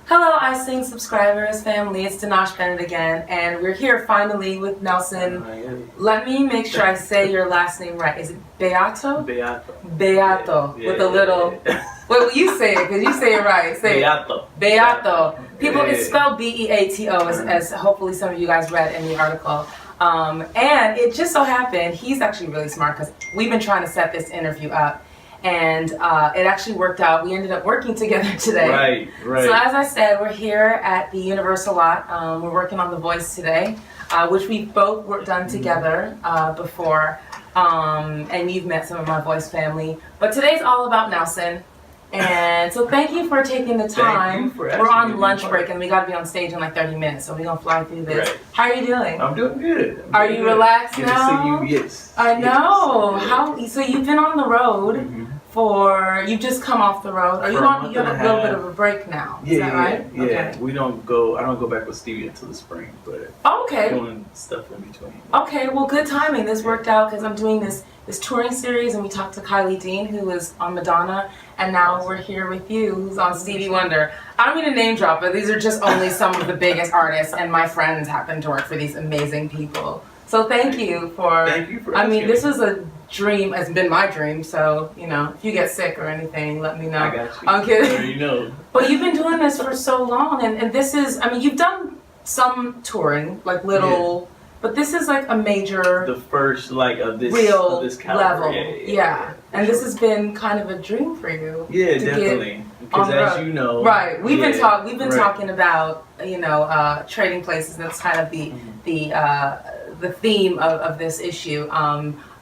Hello, I Sing subscribers, family. It's Danash Bennett again, and we're here finally with Nelson. Let me make sure I say your last name right. Is it Beato? Beato. Beato, with a little. Well, you say it because you say it right. Say Beato. It. Beato. People, it's spelled B-E-A-T-O, as hopefully some of you guys read in the article. And it just so happened he's actually really smart because we've been trying to set this interview up. And it actually worked out. We ended up working together today. Right. So as I said, we're here at the Universal lot. We're working on The Voice today, which we both worked done together before. And you've met some of my Voice family. But today's all about Nelson. And so thank you for taking the time. We're on lunch break and we got to be on stage in like 30 minutes. So we're going to fly through this. Right. How are you doing? I'm doing good. Are you relaxed now? Good to see you, yes. I know. Yes. So you've been on the road. You've just come off the road. Are you on a little bit of a break now? Is that right? Yeah. Okay. I don't go back with Stevie until the spring, but doing stuff in between. Okay, well, good timing. This worked out because I'm doing this touring series, and we talked to Kylie Dean, who was on Madonna, and now we're here with you, who's on Stevie Wonder. I don't mean to name drop, but these are just only some of the biggest artists, and my friends happen to work for these amazing people. So thank you for asking. This was a dream, has been my dream, so, if you get sick or anything, let me know. I got you. I'm kidding. Sure you know. But you've been doing this for so long, and this is, you've done some touring, like little, but this is like a major... The first, of this level. Yeah. And this has been kind of a dream for you. Yeah, definitely. Because as you know... Right. We've been talking about, trading places, and that's kind of the theme of this issue.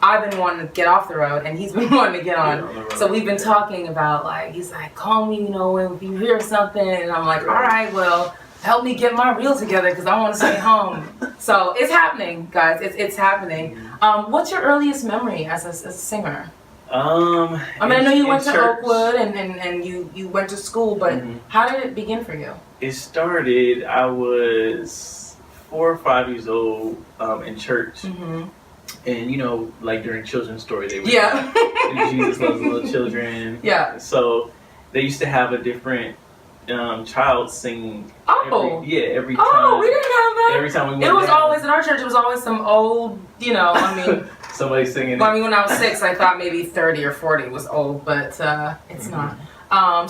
I've been wanting to get off the road, and he's been wanting to get on. So we've been talking about, he's like, call me, if you hear something. And I'm like, all right, well, help me get my reel together because I want to stay home. So it's happening, guys. It's happening. What's your earliest memory as a singer? I know you went to Oakwood and you went to school, but how did it begin for you? It started, I was 4 or 5 years old in church. And during children's story, they would Jesus loves little children. Yeah. So they used to have a different child sing. Every time. Oh, we didn't have that. Every time we went. It was always in our church. It was always some old, somebody singing. Well, when I was 6, I thought maybe 30 or 40 was old, but it's not.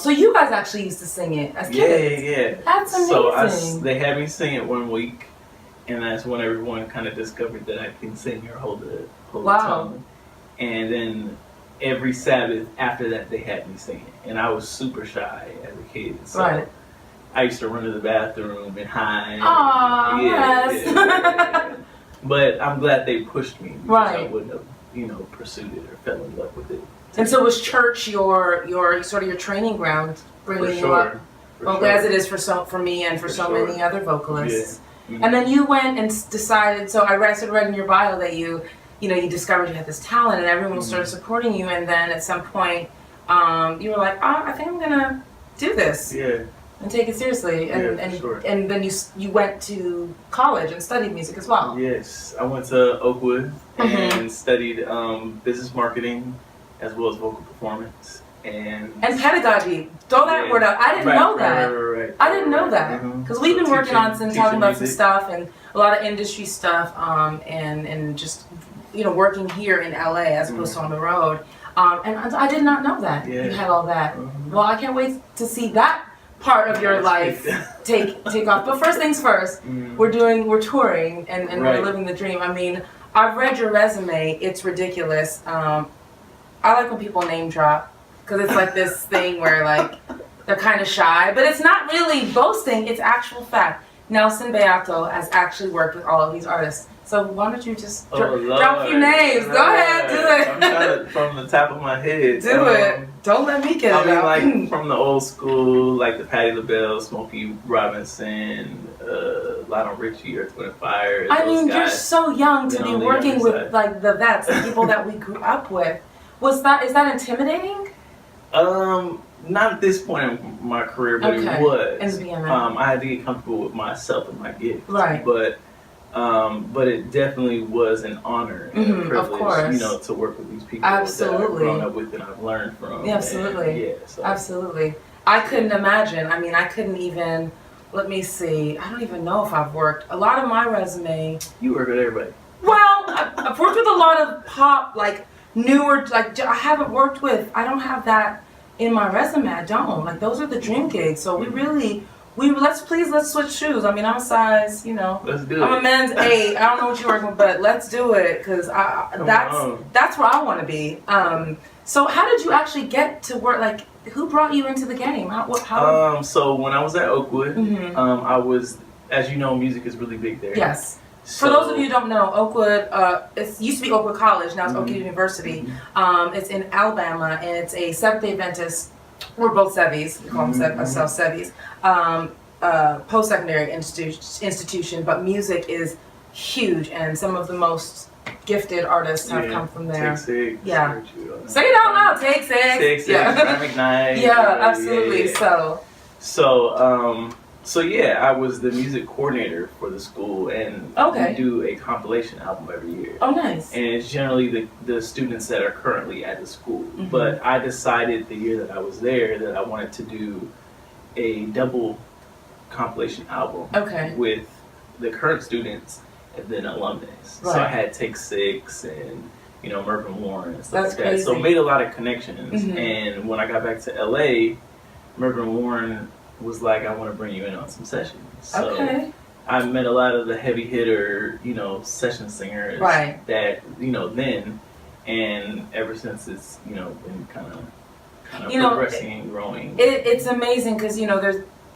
So you guys actually used to sing it as kids. Yeah. That's amazing. So they had me sing it one week. And that's when everyone kind of discovered that I can sing or hold the tone. And then every Sabbath after that, they had me sing it. And I was super shy as a kid. So I used to run to the bathroom and hide. Aww, yes. But I'm glad they pushed me because I wouldn't have, pursued it or fell in love with it. And so was church your sort of your training ground, bringing you up? As it is for me and for so many other vocalists. Yeah. And then you went and decided, so I started reading your bio that you discovered you had this talent and everyone started supporting you, and then at some point you were like, I think I'm gonna do this and take it seriously, and then you went to college and studied music as well. Yes, I went to Oakwood and studied business marketing as well as vocal performance. And pedagogy. Throw that word out. I didn't know that. I didn't know that. Because we've been working on some, talking about some stuff and a lot of industry stuff, and just working here in LA as opposed to on the road. And I did not know that you had all that. Well, I can't wait to see that part of your life take off. But first things first, we're touring and we're living the dream. I've read your resume. It's ridiculous. I like when people name drop. Because it's like this thing where they're kind of shy, but it's not really boasting, it's actual fact. Nelson Beato has actually worked with all of these artists. So why don't you just drop a few names? Go ahead, do it. I'm trying to, from the top of my head. Do it. Don't let me get it out. From the old school, the Patti LaBelle, Smokey Robinson, Lionel Richie, Earth, Wind & Fire. You're so young to be working with the vets, the people that we grew up with. Is that intimidating? Not at this point in my career, but it was. I had to get comfortable with myself and my gift. Right. But it definitely was an honor and a privilege, to work with these people that I've grown up with and I've learned from. Yeah, absolutely. And, absolutely. I couldn't imagine. I mean, I couldn't even. Let me see. I don't even know if I've worked. A lot of my resume. You work with everybody. Well, I've worked with a lot of pop, like newer. Like I haven't worked with. I don't have that in my resume. I don't. Like those are the dream gigs. So let's switch shoes. I mean, I'm a size. Let's do it. I'm a men's 8. I don't know what you're working with, but let's do it because that's where I want to be. So how did you actually get to work? Like, who brought you into the game? How? So when I was at Oakwood, I was, as you know, music is really big there. Yes. So, for those of you who don't know, Oakwood, it used to be Oakwood College, now it's Oakwood University. It's in Alabama, and it's a Seventh-day Adventist. We're both Sevies. We call them ourselves Sevies. Post-secondary institution, but music is huge, and some of the most gifted artists have come from there. Take 6. Yeah. Say it out loud. Take 6. Take 6. Yeah. McKnight. Yeah, absolutely. Yeah. So yeah, I was the music coordinator for the school, and we do a compilation album every year. Oh, nice. And it's generally the students that are currently at the school. But I decided the year that I was there that I wanted to do a double compilation album with the current students and then alumnus. Right. So I had Take 6 and Mervyn Warren and stuff like that. Crazy. So made a lot of connections. And when I got back to LA, Mervyn Warren was like, I want to bring you in on some sessions. So I met a lot of the heavy hitter, session singers that, then, and ever since it's, been kind of progressing and growing. It's amazing because,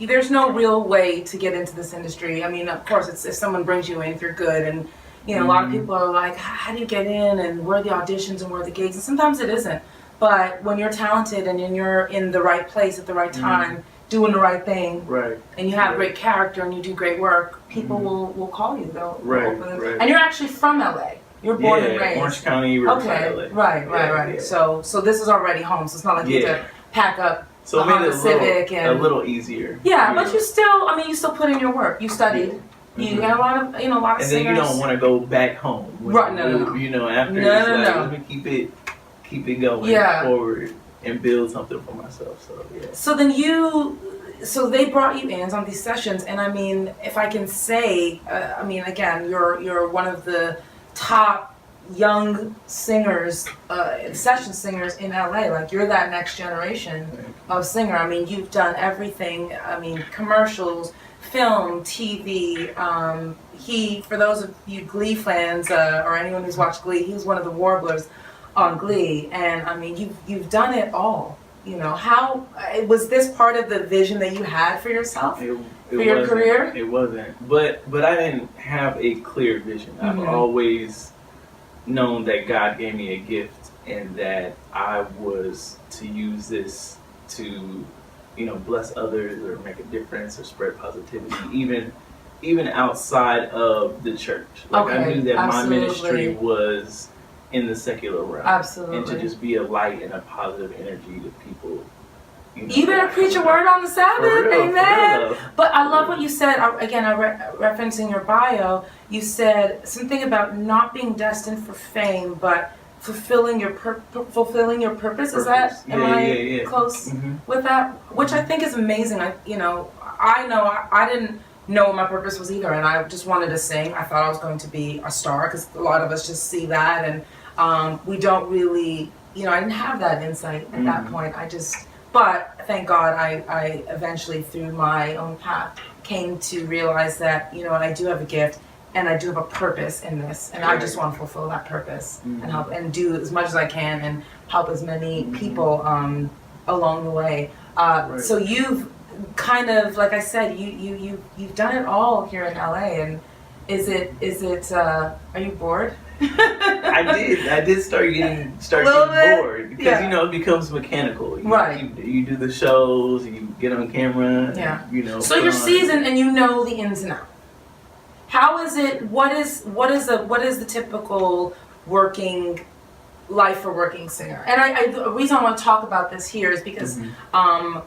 there's no real way to get into this industry. I mean, of course, if someone brings you in, if you're good, and, a lot of people are like, how do you get in, and where are the auditions, and where are the gigs, and sometimes it isn't. But when you're talented and you're in the right place at the right time, doing the right thing, and you have great character and you do great work, people will call you. They'll open. And you're actually from LA. You're born and raised. Orange County, Riverside, LA. Right. Yeah. So this is already home. So it's not like you have to pack up so a Honda Civic a little easier. Yeah, but you still put in your work. You studied. You got a lot of and singers. Then you don't want to go back home. Right? No. After let me keep it going forward and build something for myself. So yeah. So they brought you in on these sessions, and I mean, if I can say, again, you're one of the top young singers, session singers in LA. Like, you're that next generation of singer. I mean, you've done everything. I mean, commercials, film, TV. For those of you Glee fans, or anyone who's watched Glee, he was one of the warblers on Glee, and I mean, you've done it all. How was this part of the vision that you had for yourself, for your career? It wasn't, but I didn't have a clear vision. I've always known that God gave me a gift, and that I was to use this to, bless others or make a difference or spread positivity, even outside of the church. Like, I knew that my ministry was in the secular realm. Absolutely. And to just be a light and a positive energy to people. You better preach a word on the Sabbath, amen. But I love what you said. Again, referencing your bio, you said something about not being destined for fame, but fulfilling your purpose. Is that? Am I close with that? Which I think is amazing. I know I didn't know what my purpose was either, and I just wanted to sing. I thought I was going to be a star, because a lot of us just see that, and we don't really, I didn't have that insight at that point. But thank God I eventually, through my own path, came to realize that, I do have a gift, and I do have a purpose in this, and I just want to fulfill that purpose and help and do as much as I can and help as many people along the way. So you've kind of, like I said, you've done it all here in LA, and is it are you bored? I did start getting bored, because it becomes mechanical. You do the shows, you get on camera. So you're seasoned and you know the ins and outs. How is it? What is the typical working life for a working singer? And the reason I want to talk about this here is because I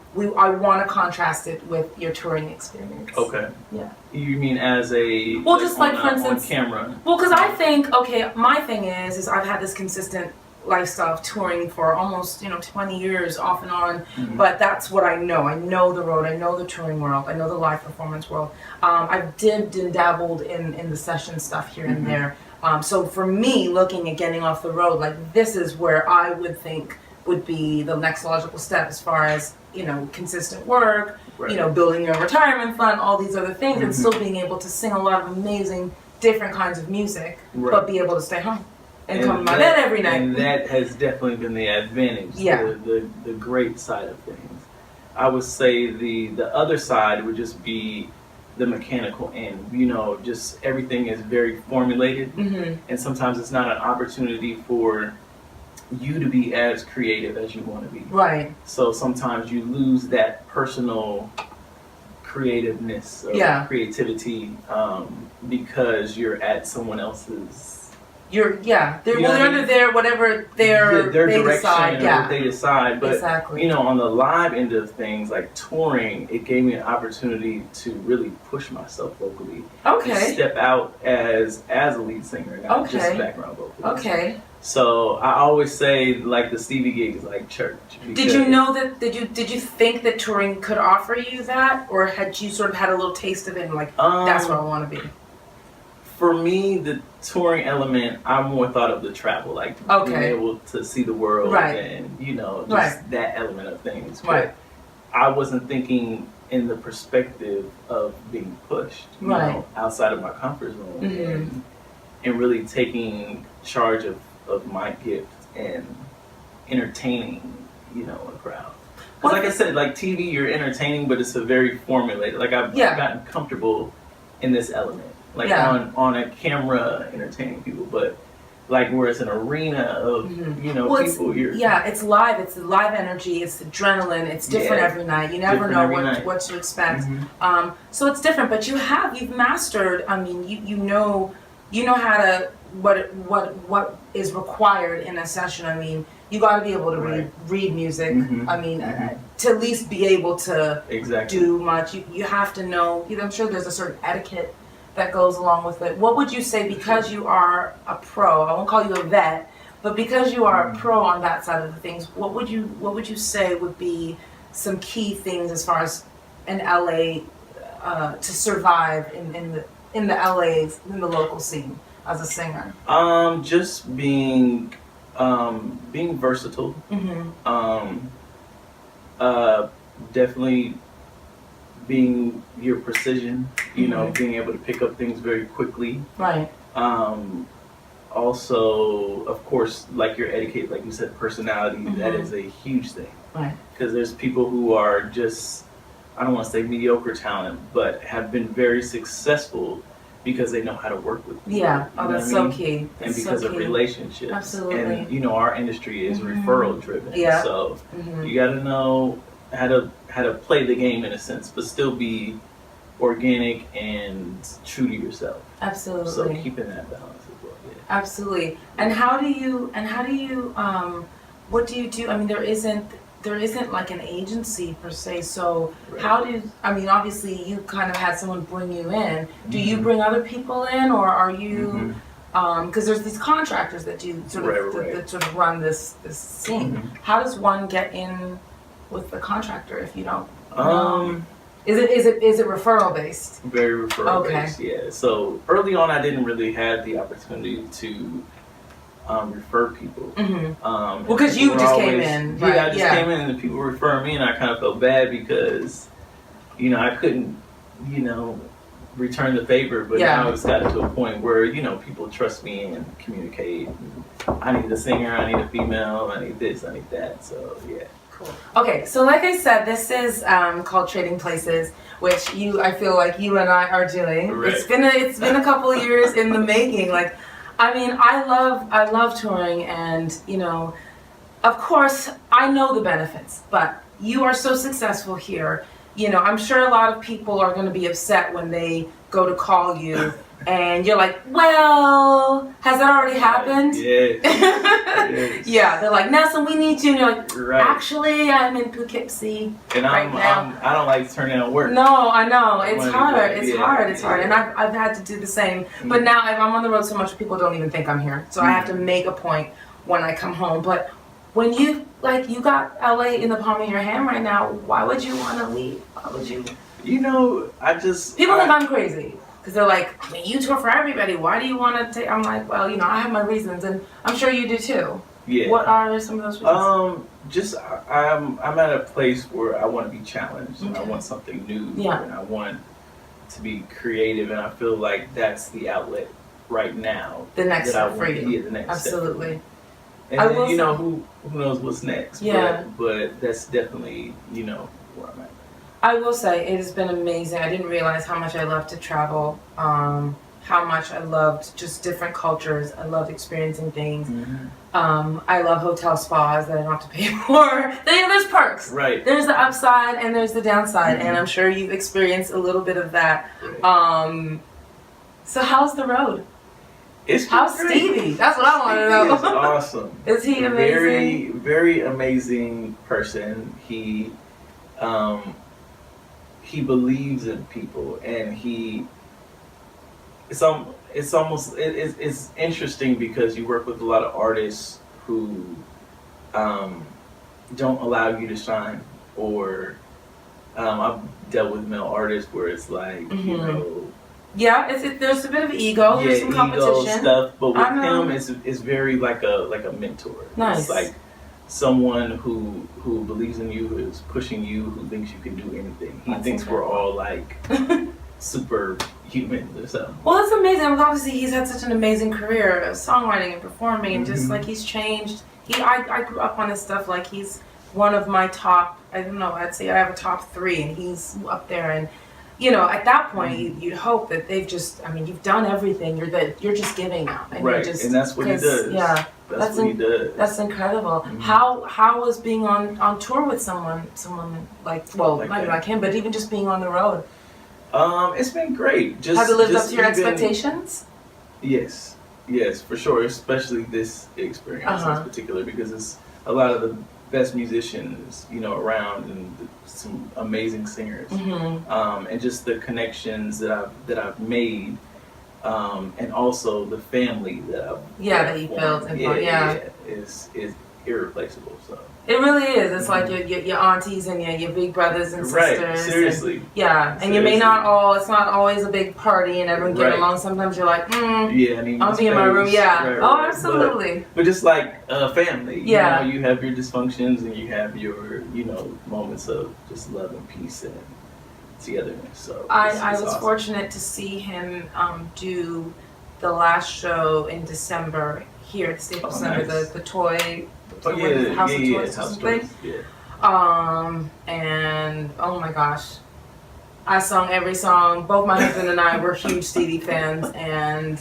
want to contrast it with your touring experience. Okay. Yeah. You mean as a just like for instance on camera? Well, because I think my thing is I've had this consistent lifestyle of touring for almost 20 years off and on, but that's what I know. I know the road, I know the touring world, I know the live performance world. I've dipped and dabbled in the session stuff here and there. So for me, looking at getting off the road, like this is where I would think would be the next logical step as far as consistent work, building your retirement fund, all these other things, and still being able to sing a lot of amazing different kinds of music, but be able to stay home and come to my bed every night. And that has definitely been the advantage, the great side of things. I would say the other side would just be the mechanical end. Just everything is very formulated, and sometimes it's not an opportunity for you to be as creative as you want to be. Right. So sometimes you lose that personal creativeness or creativity because you're at someone else's. They're under their whatever their direction decide. or what they decide. But exactly. On the live end of things, like touring, it gave me an opportunity to really push myself vocally. Okay. To step out as a lead singer, not just background vocalist. Okay. So I always say, like, the Stevie gig is like church. Did you know that? Did you think that touring could offer you that, or had you sort of had a little taste of it and like that's where I want to be? For me, the touring element, I more thought of the travel, like being able to see the world and just that element of things. But I wasn't thinking in the perspective of being pushed, outside of my comfort zone and really taking charge of my gift and entertaining, a crowd. Because like I said, like TV, you're entertaining, but it's a very formulated. Like I've gotten comfortable in this element, like on a camera, entertaining people, but like where it's an arena of people. It's live. It's the live energy. It's adrenaline. It's different every night. You never know what to expect. So it's different, but you've mastered. I mean, you know how to what is required in a session. I mean, you got to be able to read music. I mean, to at least be able to do much. You have to know. I'm sure there's a certain etiquette that goes along with it. What would you say, because you are a pro? I won't call you a vet, but because you are a pro on that side of the things, what would you say would be some key things as far as in LA to survive in the local scene as a singer? Just being versatile. Definitely being your precision, being able to pick up things very quickly. Right. Also, of course, like your etiquette, like you said, personality, that is a huge thing. Right. Because there's people who are just, I don't want to say mediocre talent, but have been very successful because they know how to work with people. Yeah, that's so key. And because of relationships. Absolutely. And our industry is referral driven. Yeah. So you got to know how to play the game in a sense, but still be organic and true to yourself. Absolutely. So keeping that balance as well. Yeah. Absolutely. And how do you what do you do? I mean, there isn't like an agency per se, so obviously you kind of had someone bring you in. Do you bring other people in, or are you because there's these contractors that do that sort of run this scene. How does one get in with the contractor if you don't Is it referral based? Very referral based, yeah. So early on I didn't really have the opportunity to refer people. Well, because you just came in. Right? Yeah, I just came in and the people refer me, and I kind of felt bad because, I couldn't, return the favor. But now it's gotten to a point where, people trust me and communicate. I need a singer, I need a female, I need this, I need that. So, yeah. Cool. Okay, so like I said, this is called Trading Places, which I feel like you and I are doing. Right. It's been a couple of years in the making. Like, I mean, I love touring, and of course I know the benefits, but you are so successful here. I'm sure a lot of people are going to be upset when they go to call you and you're like, well, has that already happened? Yes. Yeah, they're like, Nelson, we need you. And you're like, actually, I'm in Poughkeepsie and now. I don't like turning down work. No, I know. It's hard. It's hard. And I've had to do the same. But now I'm on the road so much, people don't even think I'm here. So I have to make a point when I come home. But when you got LA in the palm of your hand right now, why would you want to leave? Why would you? People think I'm crazy because they're like, I mean, you tour for everybody. Why do you want to take? I'm like, well, I have my reasons, and I'm sure you do too. Yeah. What are some of those reasons? I'm at a place where I want to be challenged, and I want something new, Yeah. and I want to be creative, and I feel like that's the outlet right now. The next step for you. Yeah, the next Absolutely. Step. And then, who knows what's next? Yeah. But that's definitely, where I'm at. I will say it has been amazing. I didn't realize how much I loved to travel, how much I loved just different cultures. I loved experiencing things. Mm-hmm. I love hotel spas that I don't have to pay for. There's perks. Right. There's the upside and there's the downside, mm-hmm. and I'm sure you've experienced a little bit of that. Right. So how's the road? How's great. Stevie? That's what I want to know. He's awesome. Is he amazing? Very, very amazing person. He believes in people, and it's interesting because you work with a lot of artists who don't allow you to shine, or I've dealt with male artists where it's like, mm-hmm. Yeah, there's a bit of ego. Yeah, there's some competition. Ego stuff. But with him, it's very like a mentor. Nice. It's like someone who believes in you, who is pushing you, who thinks you can do anything. He thinks incredible. We're all like super humans or something. Well, that's amazing. Obviously, he's had such an amazing career of songwriting and performing, and just like he's changed. I grew up on his stuff. Like he's one of my top. I don't know. I'd say I have a top 3, and he's up there. And at that point, you'd hope that they've just. I mean, you've done everything. You're just giving now, and right? You're just, and that's what he does. Yeah, that's what he does. That's incredible. Mm-hmm. How was being on tour with someone like not like him, but even just being on the road? It's been great. Have it lived up to your expectations? Yes, for sure. Especially this experience in particular, because it's a lot of the best musicians, around, and some amazing singers, mm-hmm. And just the connections that I've made, and also the family that you built, is irreplaceable. So it really is. It's like your aunties and your big brothers and sisters. Right. Seriously. And you may not all. It's not always a big party and everyone getting along. Sometimes you're like, I'll be in my room. Yeah. Right. Absolutely. But just like a family. Yeah. You have your dysfunctions and you have your moments of just love and peace and togetherness. So I was fortunate to see him do the last show in December here at the Staples Center. Nice. The toy. House of Toys or something. And oh my gosh, I sung every song. Both my husband and I were huge Stevie fans, and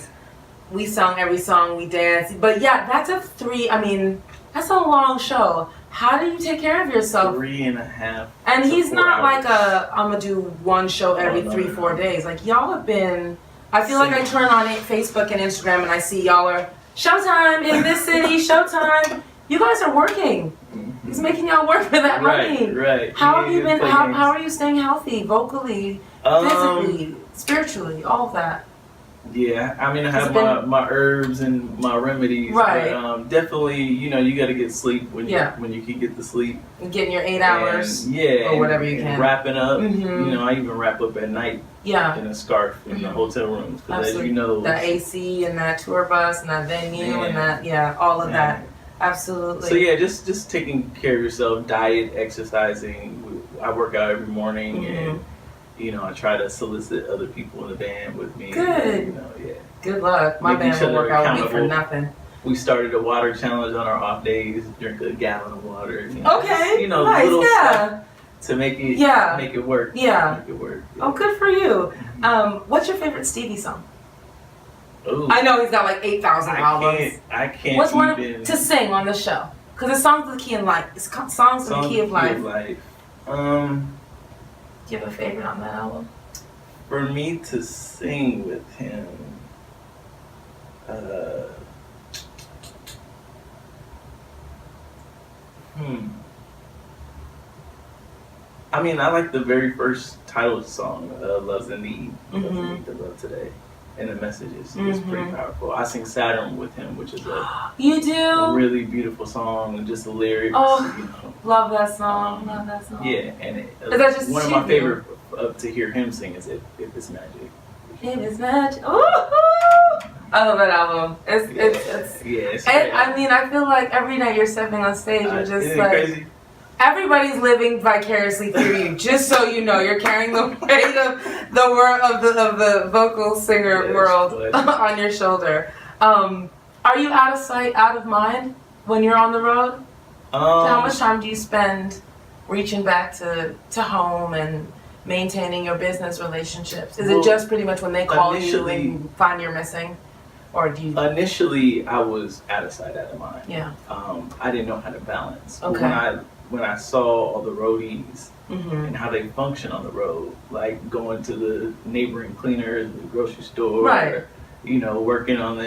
we sung every song. We danced. But yeah, that's that's a long show. How do you take care of yourself? 3.5. And he's not hours. like I'm gonna do one show every 3-4 days. Like y'all have been. I feel like I turn on Facebook and Instagram and I see y'all are Showtime in this city. Showtime. You guys are working. Mm-hmm. He's making y'all work for that money. Right. How have you been? How are you staying healthy, vocally, physically, spiritually, all of that? Yeah, I have my herbs and my remedies. Right. But, definitely, you got to get sleep when you can get the sleep. And getting your 8 hours. Or whatever you can. Wrapping up. Mm-hmm. I even wrap up at night. Yeah. In a scarf in the hotel rooms. Because as you know. That AC and that tour bus and that venue and that, all of that. Absolutely. So just taking care of yourself, diet, exercising. I work out every morning, and I try to solicit other people in the band with me. Good. Good luck. My band will work out with me for nothing. We started a water challenge on our off days. Drink a gallon of water. Okay. Nice. Little stuff to make it work. Yeah. Make it work. Yeah. Oh, good for you. What's your favorite Stevie song? Ooh. I know he's got like 8,000 albums. I can't. What's one to sing on the show? Because it's songs of the key of life. It's songs of the key of life. Do you have a favorite on that album? For me to sing with him, I like the very first title song, "Love's in Need." Love's in Need, to Love Today. and the message is pretty powerful. I sing Saturn with him, which is a you do a really beautiful song, and just the lyrics. Love that song. Love that song. Yeah, and is that just one of my favorite to hear him sing is If It's Magic. If It's Magic. Ooh, I love that album. It's and I mean, I feel like every night you're stepping on stage, you're just like crazy? Everybody's living vicariously through you. Just so you know, you're carrying the weight of the world of the vocal singer world on your shoulder. Are you out of sight, out of mind when you're on the road? How much time do you spend reaching back to home and maintaining your business relationships? Is it just pretty much when they call you and find you're missing? Or do you... Initially, I was out of sight, out of mind. Yeah. I didn't know how to balance. Okay. When I saw all the roadies and how they function on the road, like going to the neighboring cleaner, the grocery store, or, working on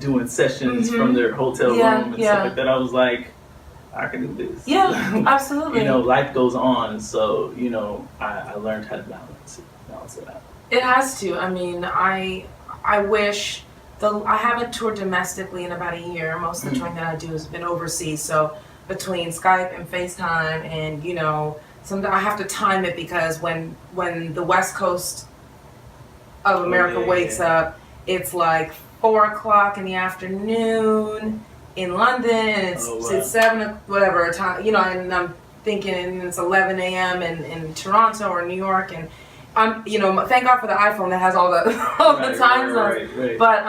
doing sessions from their hotel room and stuff like that, I was like, I can do this. Yeah, absolutely. Life goes on, so I learned how to balance it out. It has to. I mean, I wish I haven't toured domestically in about a year. Most of the touring that I do has been overseas, so between Skype and FaceTime, and sometimes I have to time it because when the West Coast of America wakes up, it's like 4:00 in the afternoon in London, and it's 7 whatever time, and I'm thinking it's 11 a.m. in Toronto or New York, and I'm thank God for the iPhone that has all the the time zones. Right. But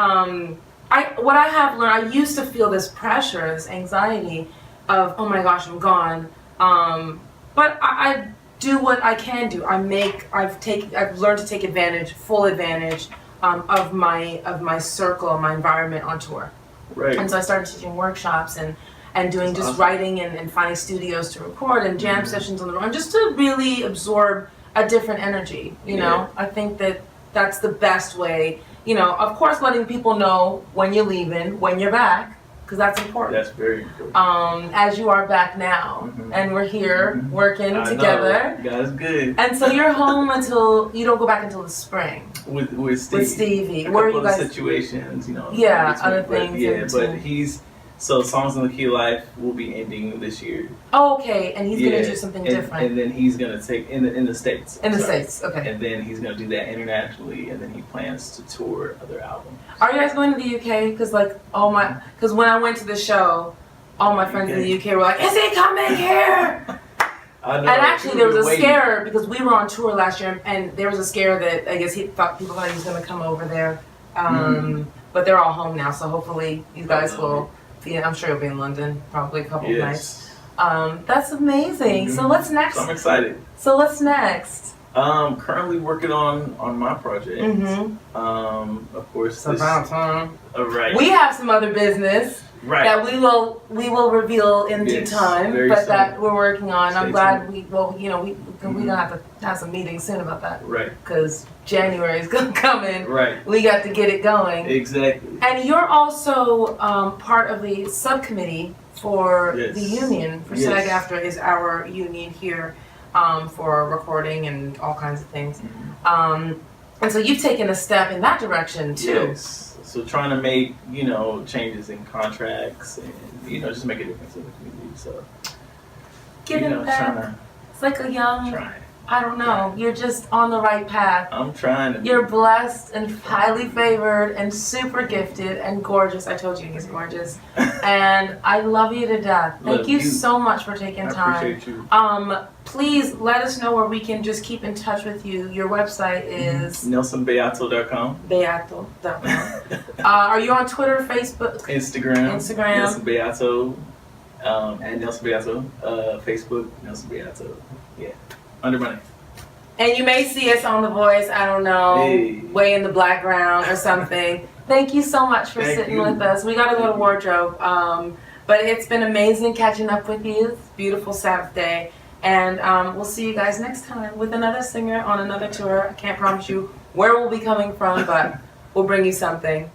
what I have learned, I used to feel this pressure, this anxiety of, oh my gosh, I'm gone. But I do what I can do. I've learned to take full advantage of my circle, my environment on tour. Right. And so I started teaching workshops and doing That's just awesome. writing and finding studios to record and jam sessions on the road, and just to really absorb a different energy. I think that's the best way. Of course, letting people know when you're leaving, when you're back, because that's important. That's very important. As you are back now, and we're here working together. That's good. And so you're home until you don't go back until the spring. With Stevie. Where are you guys? Situations, Yeah, other things. Yeah, but Songs in the Key of Life will be ending this year. Oh, okay, and he's gonna do something different. And then he's gonna take in the States. In the States, okay. And then he's gonna do that internationally, and then he plans to tour other albums. Are you guys going to the UK? Because when I went to the show, all my friends in the UK were like, "Is he coming here?" I know. And actually, there was a scare because we were on tour last year, and there was a scare that I guess people thought he was gonna come over there. But they're all home now, so hopefully you guys will. Yeah, I'm sure you'll be in London probably a couple of nights. That's amazing. So what's next? So I'm excited. So what's next? Currently working on my project. Of course. It's about time. Right. We have some other business that we will reveal in due time, but that we're working on. Stay I'm glad tuned. we're gonna have to have some meetings soon about that. Right. Because January is gonna come in. Right. We got to get it going. Exactly. And you're also part of the subcommittee for the union. For SAG-AFTRA is our union here for recording and all kinds of things. And so you've taken a step in that direction too. Yes. So trying to make changes in contracts and just make a difference in the community. So Giving back. It's like a young. Trying. I don't know. You're just on the right path. I'm trying to. You're blessed and highly favored and super gifted and gorgeous. I told you he's gorgeous. And I love you to death. Thank you so much for taking time. I appreciate you. Please let us know where we can just keep in touch with you. Your website is NelsonBeato.com. Beato.com. Are you on Twitter, Facebook? Instagram. Nelson Beato. And Nelson Beato. Facebook, Nelson Beato. Yeah. Under my name. And you may see us on The Voice, I don't know, way in the background or something. Thank you so much for sitting with us. We got to go to wardrobe. But it's been amazing catching up with you. It's a beautiful Sabbath day. And we'll see you guys next time with another singer on another tour. I can't promise you where we'll be coming from, but we'll bring you something.